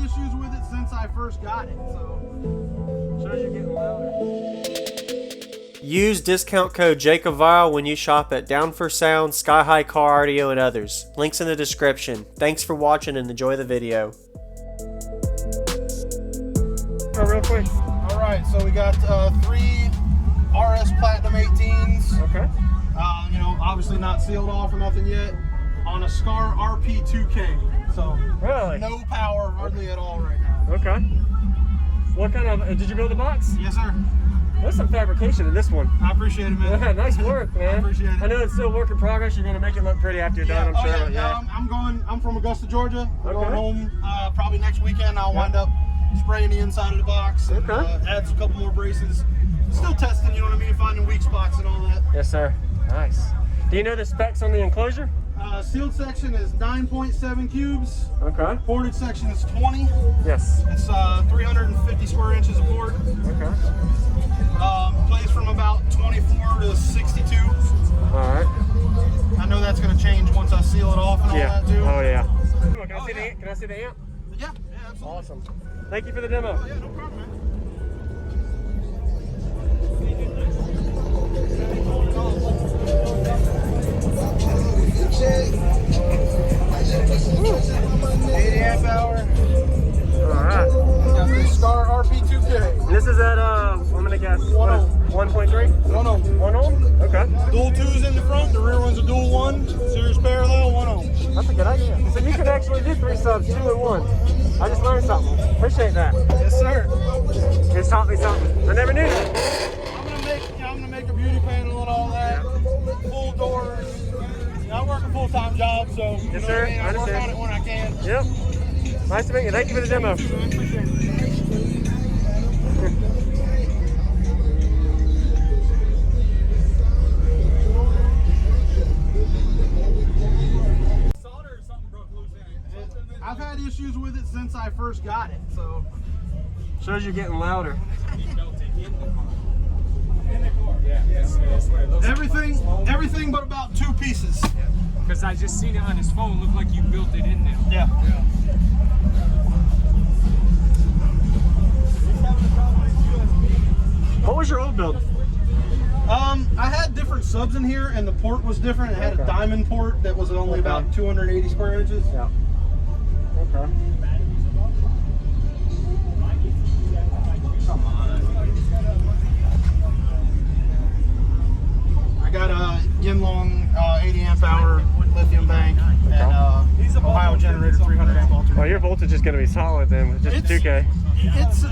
issues with it since I first got it, so shows you're getting louder. Use discount code JACOBVILE when you shop at Down for Sound, Sky High Car Audio, and others. Links in the description. Thanks for watching and enjoy the video. Oh, real quick. All right, so we got 3 RS Platinum 18s. Okay. You know, obviously not sealed off or nothing yet. On a Scar RP2K. So really, no power hardly at all right now. Okay. What kind of? Did you build the box? Yes, sir. There's some fabrication in this one. I appreciate it, man. Yeah, nice work, man. I appreciate it. I know it's still work in progress. You're gonna make it look pretty after you're done, I'm sure. Yeah. I'm from Augusta, Georgia. I'm Okay. going home probably next weekend. I'll wind up spraying the inside of the box and add a couple more braces. Still testing, you know what I mean, finding weak spots and all that. Yes, sir. Nice. Do you know the specs on the enclosure? Sealed section is 9.7 cubes. Okay. Ported section is 20. Yes. It's 350 square inches of port. Okay. Plays from about 24 to 62. All right. I know that's going to change once I seal it off and all that too. Oh yeah. Can I see the amp? Yeah, absolutely. Awesome. Thank you for the demo. Oh, yeah, no problem, man. 80 amp hour. Alright. Got the Scar RP2K. This is at, I'm gonna guess, 1.3? 1 ohm. 1 ohm? Okay. Dual 2s in the front, the rear one's a dual 1. Series parallel, 1 ohm. That's a good idea. So you can actually do 3 subs, 2 in 1. I just learned something. Appreciate that. Yes, sir. It's taught me something. I never knew that. I'm gonna make a beauty panel and all that. Full doors. I work a full-time job, so you know sir. what I mean? I work on it when I can. Yep. Nice to meet you. Thank you for the demo. I've had issues with it since I first got it, so shows you're getting louder. Everything but about 2 pieces. Because I just seen it on his phone, looked like you built it in there. Yeah. What was your old build? I had different subs in here, and the port was different. It had a diamond port that was only about 280 square inches. Yeah. Okay. Come on. I got a Yinlong 80 amp hour lithium bank and Ohio generator 300 amp alternator. Well, your voltage is going to be solid then, with just 2K. It's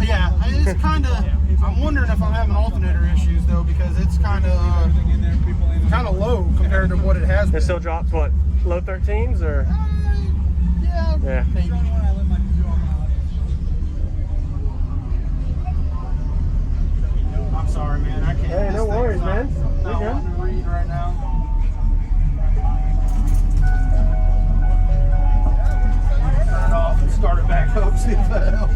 kind of. I'm wondering if I'm having alternator issues though, because it's kind of low compared to what it has been. It still drops what, low 13s or? Yeah. Maybe. I'm sorry, man. I can't. Hey, no worries, man. You're good. To read right now. Turn it off and start it back up. See if that helps.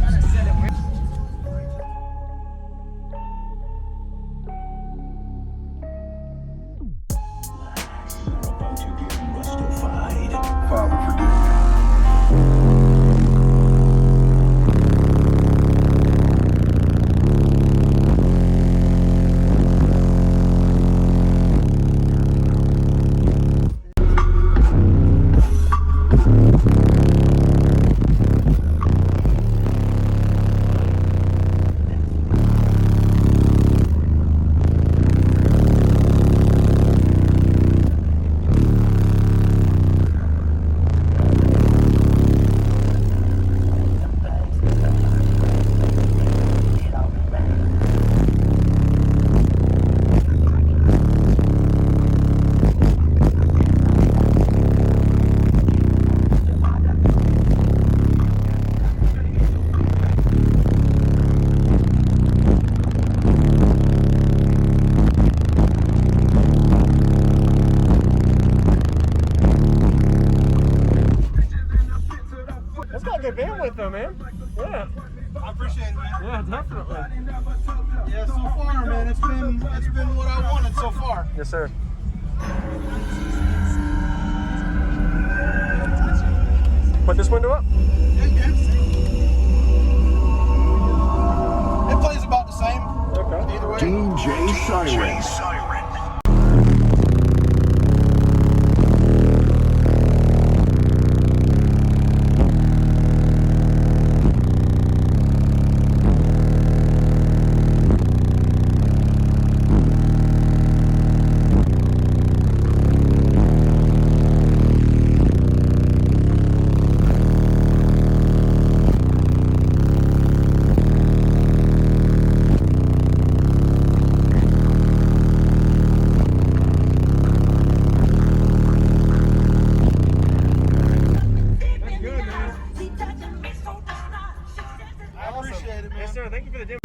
Father, forgive me. good bandwidth though, man. Yeah. I appreciate it, man. Yeah, definitely. Yeah, so far, man, it's been what I wanted so far. Yes, sir. Put this window up. Yeah, yeah. way. DJ Siren. I appreciate it, man. Yes, sir. Thank you for the demo.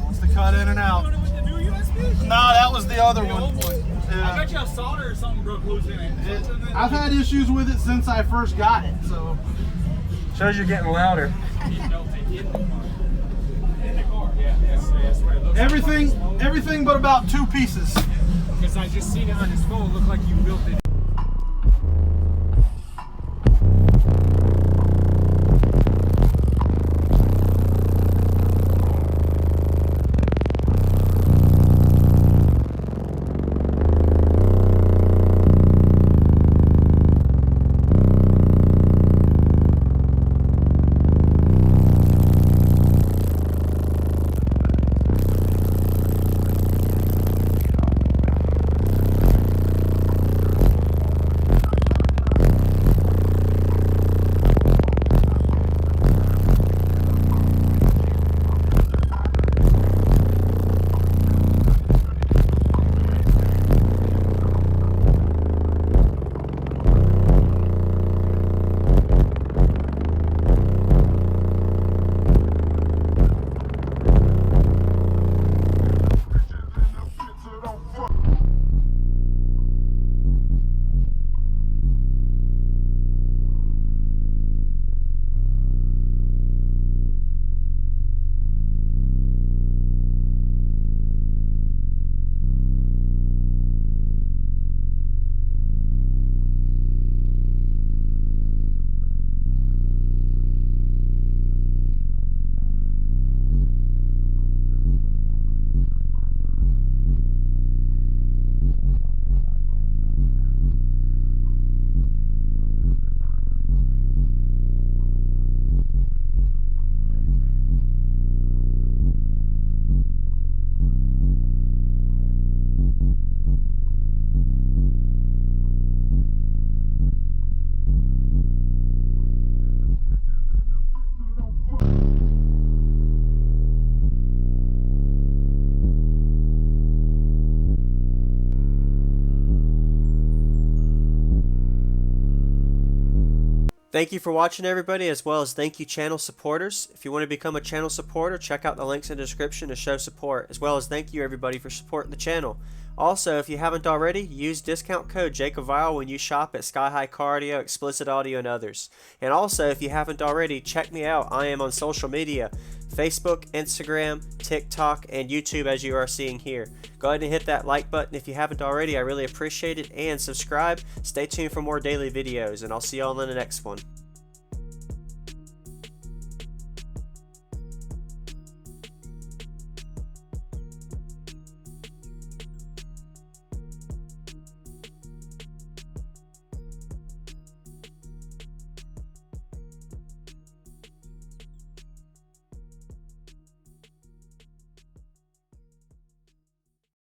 Wants to cut in and out. With the new USB? No, that was the other The one. old one. Yeah. I bet you have solder or something broke loose in it. I've had issues with it since I first got it, so. Shows you're getting louder. In the car, yeah. That's what it looks Everything but about 2 pieces. Because I just seen it on his phone. It looked like you built it. Thank you for watching, everybody, as well as thank you channel supporters. If you want to become a channel supporter, check out the links in the description to show support, as well as thank you everybody for supporting the channel. Also, if you haven't already, use discount code JACOBVILE when you shop at Sky High Car Audio, Explicit Audio, and others. And also, if you haven't already, check me out. I am on social media, Facebook, Instagram, TikTok, and YouTube, as you are seeing here. Go ahead and hit that like button if you haven't already. I really appreciate it. And subscribe. Stay tuned for more daily videos, and I'll see you all in the next one.